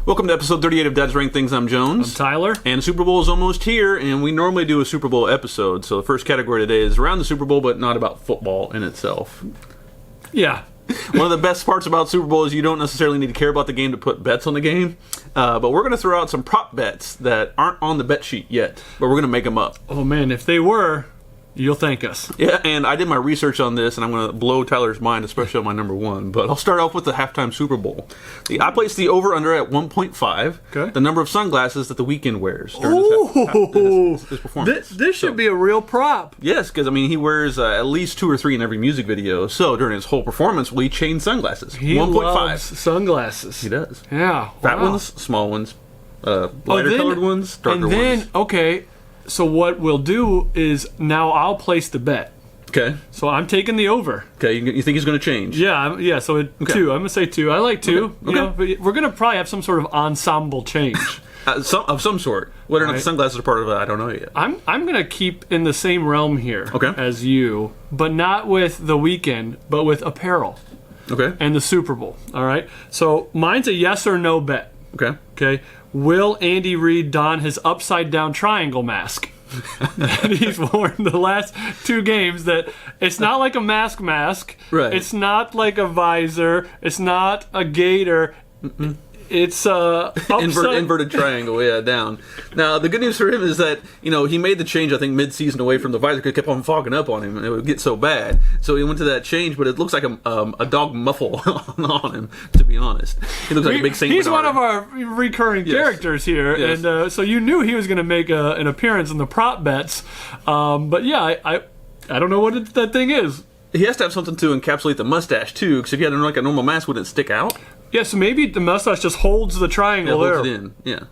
Welcome to episode 38 of Dad's Rank Things. I'm Jones. I'm Tyler. And Super Bowl is almost here, and we normally do a Super Bowl episode. So the first category today is around the Super Bowl, but not about football in itself. Yeah. One of the best parts about Super Bowl is you don't necessarily need to care about the game to put bets on the game. But we're going to throw out some prop bets that aren't on the bet sheet yet, but we're going to make them up. Oh, man, if they were, you'll thank us. Yeah, and I did my research on this, and I'm going to blow Tyler's mind, especially on my number one. But I'll start off with the halftime Super Bowl. I placed the over-under at 1.5. Okay. The number of sunglasses that the Weeknd wears during his performance. This should be a real prop. Yes, because, I mean, he wears at least 2 or 3 in every music video. So during his whole performance, will he change sunglasses? He 1.5. loves sunglasses. He does. Yeah. Fat wow. ones, small ones, lighter colored ones, darker ones. And then, okay, so what we'll do is now I'll place the bet. Okay. So I'm taking the over. Okay, you think he's going to change? Yeah, so 2. I'm going to say 2. I like 2. Okay. You know, but we're going to probably have some sort of ensemble change. Of some sort. Whether or not the sunglasses are part of it, I don't know yet. I'm going to keep in the same realm here as you, but not with the Weeknd, but with apparel. Okay. And the Super Bowl. All right. So mine's a yes or no bet. Okay. Okay. Will Andy Reid don his upside down triangle mask that he's worn the last 2 games? That it's not like a mask. Right. It's not like a visor. It's not a gator. It's inverted triangle, yeah, down. Now, the good news for him is that, he made the change, I think, mid-season away from the visor because it kept on fogging up on him, and it would get so bad. So he went to that change, but it looks like a dog muffle on him, to be honest. He looks like a big Saint He's Bernard. one of our recurring characters here, Yes. and so you knew he was going to make an appearance in the prop bets. But yeah, I don't know what that thing is. He has to have something to encapsulate the mustache, too, because if you had like a normal mask, wouldn't it stick out? Yeah, so maybe the mustache just holds the triangle Holds there. it in, yeah.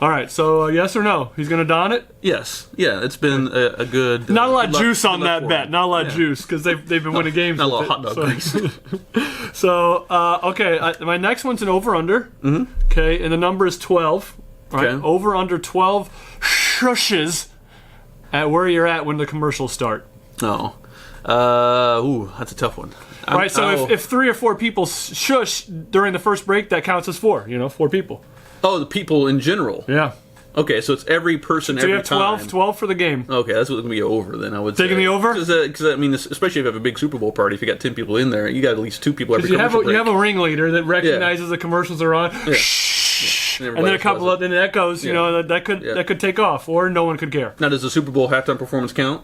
All right, so yes or no? He's going to don it? Yes. Yeah, it's been a good... Not a lot of good juice luck, on good luck that for bet. him. Not a lot of juice, because they've been winning games Not a with lot of hot dog grease. So, okay, my next one's an over-under. Mm-hmm. Okay, and the number is 12. Right? Okay. Over-under 12 shushes at where you're at when the commercials start. Oh. That's a tough one. Right, so if 3 or 4 people shush during the first break, that counts as 4. 4 people. Oh, the people in general. Yeah. Okay, so it's every person So every you have 12, time. 12 for the game. Okay, that's what's going to be over then, I would say. Taking the over? Because, I mean, especially if you have a big Super Bowl party, if you got 10 people in there, you got at least 2 people every commercial break. You have a ringleader that recognizes the commercials are on. Yeah. Shh. And then a couple of then it echoes, that could take off, or no one could care. Now, does the Super Bowl halftime performance count?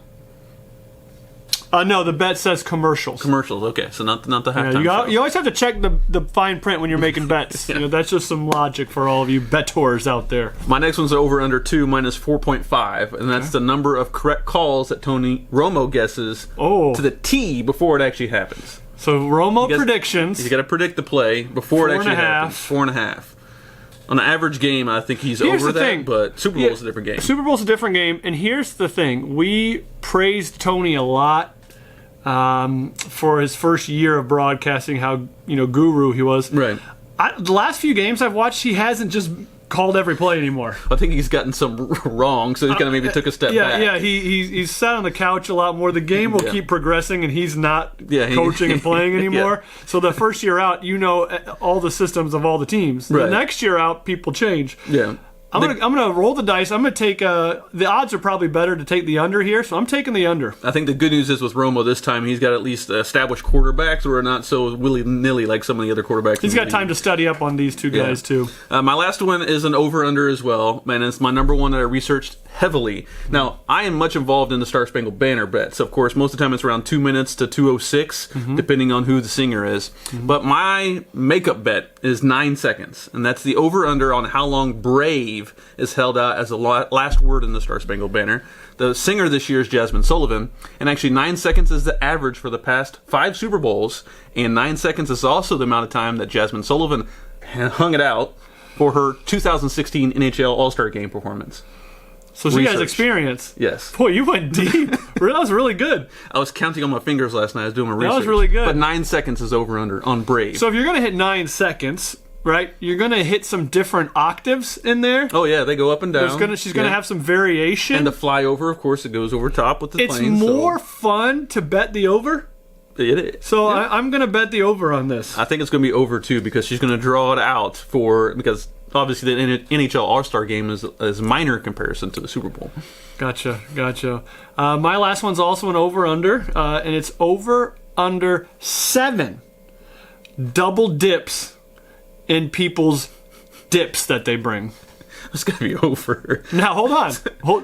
No, the bet says commercials. Commercials, okay, so not the halftime Yeah, show. you always have to check the fine print when you're making bets. That's just some logic for all of you bettors out there. My next one's over under 2 minus 4.5, and that's the number of correct calls that Tony Romo guesses to the T before it actually happens. So Romo predictions. You got to predict the play before it actually happens. 4.5. On an average game, I think he's over that, but Super Bowl's a different game. Super Bowl's a different game, and here's the thing. We praised Tony a lot for his first year of broadcasting, how, guru he was. Right. The last few games I've watched, he hasn't just called every play anymore. I think he's gotten some wrong, so he kind of maybe took a step back. Yeah, he's sat on the couch a lot more. The game will keep progressing, and he's not coaching and playing anymore. So the first year out, all the systems of all the teams. Right. The next year out, people change. Yeah. I'm gonna roll the dice. I'm gonna take the odds are probably better to take the under here, so I'm taking the under. I think the good news is with Romo this time, he's got at least established quarterbacks who are not so willy-nilly like some of the other quarterbacks. He's got time to study up on these 2 guys too. My last one is an over-under as well, man. It's my number one that I researched heavily. Now, I am much involved in the Star Spangled Banner bets. Of course, most of the time it's around 2 minutes to 2:06, depending on who the singer is. But my makeup bet is 9 seconds, and that's the over-under on how long Brave is held out as the last word in the Star Spangled Banner. The singer this year is Jasmine Sullivan, and actually 9 seconds is the average for the past 5 Super Bowls, and 9 seconds is also the amount of time that Jasmine Sullivan hung it out for her 2016 NHL All-Star Game performance. So she has experience. Yes. Boy, you went deep. That was really good. I was counting on my fingers last night. I was doing my research. That was really good. But 9 seconds is over-under on Brave. So if you're going to hit 9 seconds, right, you're going to hit some different octaves in there. Oh, yeah, they go up and down. She's going to have some variation. And the flyover, of course, it goes over top with the plane. It's more fun to bet the over. It is. So I'm going to bet the over on this. I think it's going to be over, too, because she's going to draw it out because obviously the NHL All-Star Game is minor in comparison to the Super Bowl. Gotcha. My last one's also an over-under, and it's over-under 7 double dips in people's dips that they bring. It's got to be over. Now, hold on.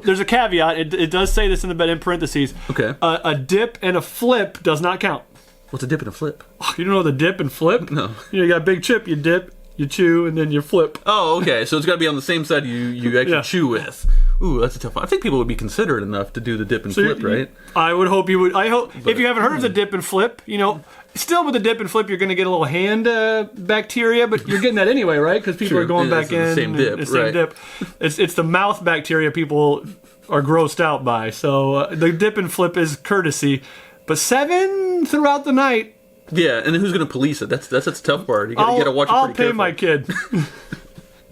There's a caveat. It does say this in parentheses. Okay. A dip and a flip does not count. What's a dip and a flip? Oh, you don't know the dip and flip? No. You got a big chip, you dip, you chew, and then you flip. Oh, okay. So it's got to be on the same side you actually chew with. Ooh, that's a tough one. I think people would be considerate enough to do the dip and flip, right? I would hope you would. If you haven't heard of the dip and flip, still with the dip and flip, you're going to get a little hand bacteria, but you're getting that anyway, right? Because people are going back in. The same dip, right. Dip. It's the mouth bacteria people are grossed out by. So the dip and flip is courtesy. But 7 throughout the night. Yeah, and who's going to police it? That's the tough part. You got to watch it pretty carefully. I'll pay my kid.